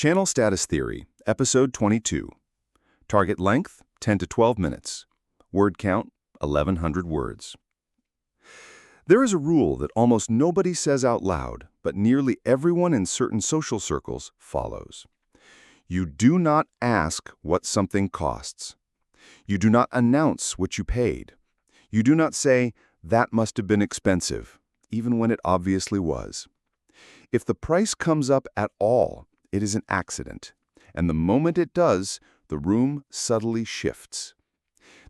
Channel Status Theory, Episode 22. Target length, 10 to 12 minutes. Word count, 1,100 words. There is a rule that almost nobody says out loud, but nearly everyone in certain social circles follows. You do not ask what something costs. You do not announce what you paid. You do not say, "That must have been expensive," even when it obviously was. If the price comes up at all, it is an accident, and the moment it does, the room subtly shifts.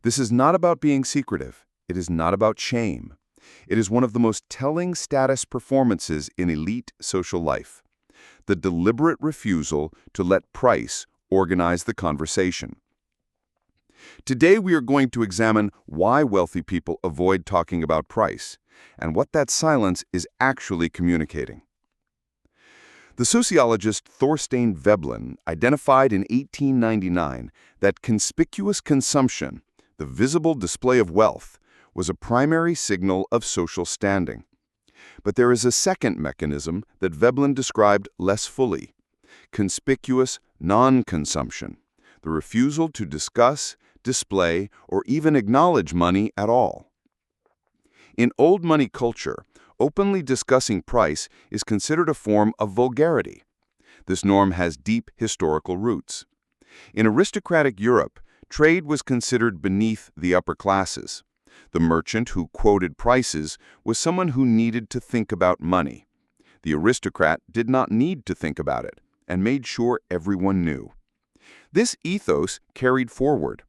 This is not about being secretive. It is not about shame. It is one of the most telling status performances in elite social life: the deliberate refusal to let price organize the conversation. Today we are going to examine why wealthy people avoid talking about price, and what that silence is actually communicating. The sociologist Thorstein Veblen identified in 1899 that conspicuous consumption, the visible display of wealth, was a primary signal of social standing. But there is a second mechanism that Veblen described less fully: conspicuous non-consumption, the refusal to discuss, display, or even acknowledge money at all. In old money culture, openly discussing price is considered a form of vulgarity. This norm has deep historical roots. In aristocratic Europe, trade was considered beneath the upper classes. The merchant who quoted prices was someone who needed to think about money. The aristocrat did not need to think about it, and made sure everyone knew. This ethos carried forward.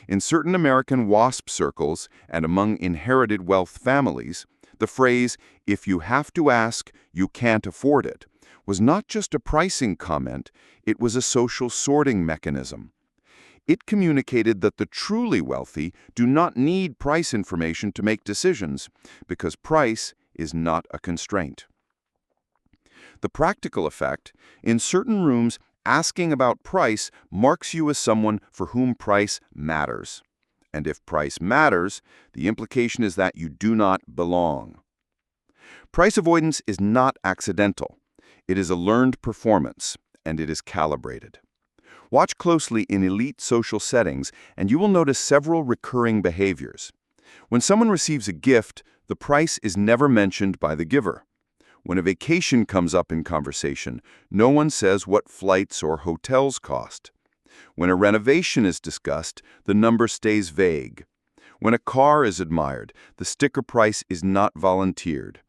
In certain American WASP circles and among inherited wealth families, the phrase, "if you have to ask, you can't afford it," was not just a pricing comment, it was a social sorting mechanism. It communicated that the truly wealthy do not need price information to make decisions, because price is not a constraint. The practical effect: in certain rooms, asking about price marks you as someone for whom price matters. And if price matters, the implication is that you do not belong. Price avoidance is not accidental. It is a learned performance, and it is calibrated. Watch closely in elite social settings, and you will notice several recurring behaviors. When someone receives a gift, the price is never mentioned by the giver. When a vacation comes up in conversation, no one says what flights or hotels cost. When a renovation is discussed, the number stays vague. When a car is admired, the sticker price is not volunteered.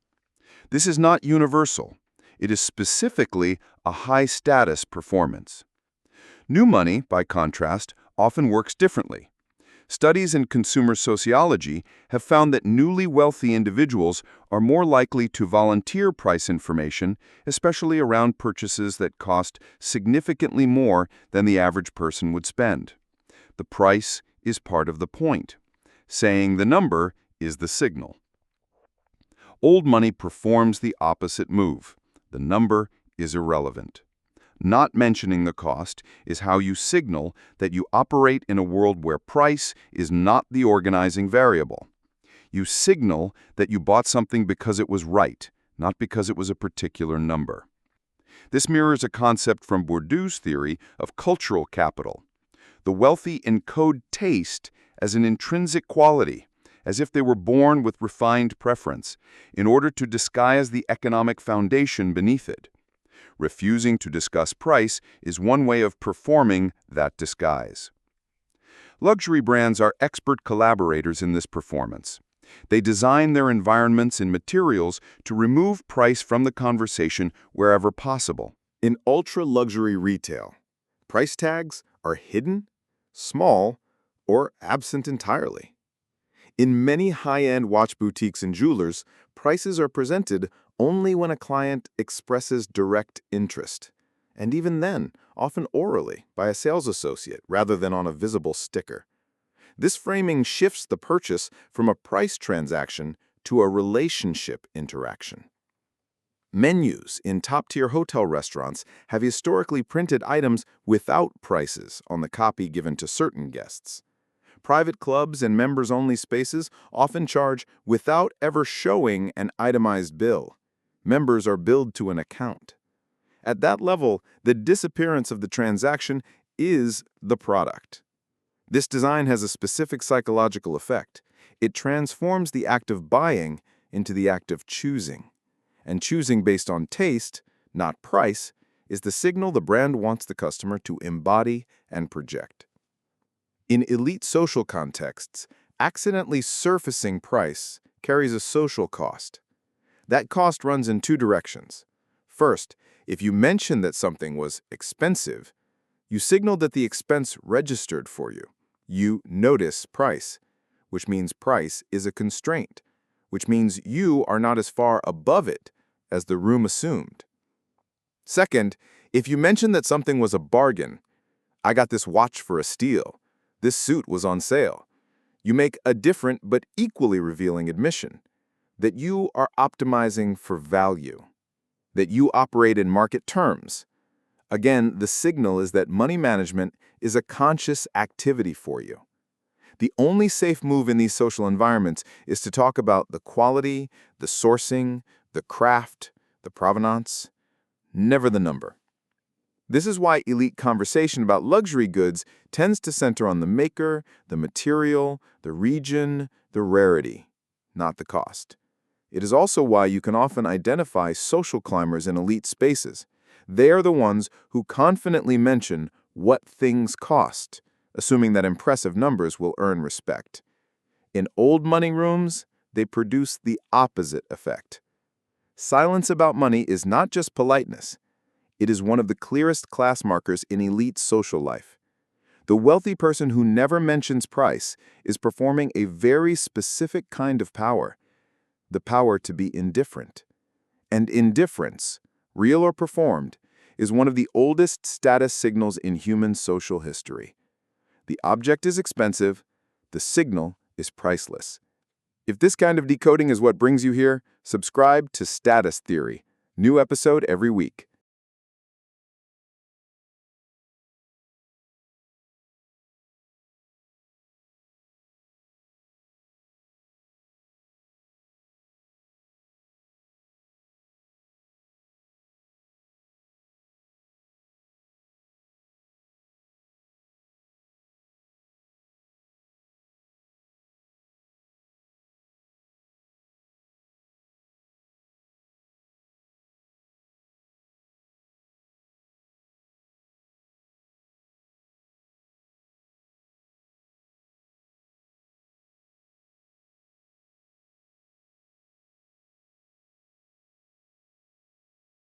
This is not universal. It is specifically a high-status performance. New money, by contrast, often works differently. Studies in consumer sociology have found that newly wealthy individuals are more likely to volunteer price information, especially around purchases that cost significantly more than the average person would spend. The price is part of the point. Saying the number is the signal. Old money performs the opposite move. The number is irrelevant. Not mentioning the cost is how you signal that you operate in a world where price is not the organizing variable. You signal that you bought something because it was right, not because it was a particular number. This mirrors a concept from Bourdieu's theory of cultural capital. The wealthy encode taste as an intrinsic quality, as if they were born with refined preference, in order to disguise the economic foundation beneath it. Refusing to discuss price is one way of performing that disguise. Luxury brands are expert collaborators in this performance. They design their environments and materials to remove price from the conversation wherever possible. In ultra-luxury retail, price tags are hidden, small, or absent entirely. In many high-end watch boutiques and jewelers, prices are presented only when a client expresses direct interest, and even then, often orally, by a sales associate rather than on a visible sticker. This framing shifts the purchase from a price transaction to a relationship interaction. Menus in top-tier hotel restaurants have historically printed items without prices on the copy given to certain guests. Private clubs and members-only spaces often charge without ever showing an itemized bill. Members are billed to an account. At that level, the disappearance of the transaction is the product. This design has a specific psychological effect. It transforms the act of buying into the act of choosing. And choosing based on taste, not price, is the signal the brand wants the customer to embody and project. In elite social contexts, accidentally surfacing price carries a social cost. That cost runs in two directions. First, if you mention that something was expensive, you signal that the expense registered for you. You notice price, which means price is a constraint, which means you are not as far above it as the room assumed. Second, if you mention that something was a bargain, I got this watch for a steal, this suit was on sale, you make a different but equally revealing admission that you are optimizing for value, that you operate in market terms. Again, the signal is that money management is a conscious activity for you. The only safe move in these social environments is to talk about the quality, the sourcing, the craft, the provenance, never the number. This is why elite conversation about luxury goods tends to center on the maker, the material, the region, the rarity, not the cost. It is also why you can often identify social climbers in elite spaces. They are the ones who confidently mention what things cost, assuming that impressive numbers will earn respect. In old money rooms, they produce the opposite effect. Silence about money is not just politeness. It is one of the clearest class markers in elite social life. The wealthy person who never mentions price is performing a very specific kind of power, the power to be indifferent. And indifference, real or performed, is one of the oldest status signals in human social history. The object is expensive, the signal is priceless. If this kind of decoding is what brings you here, subscribe to Status Theory. New episode every week.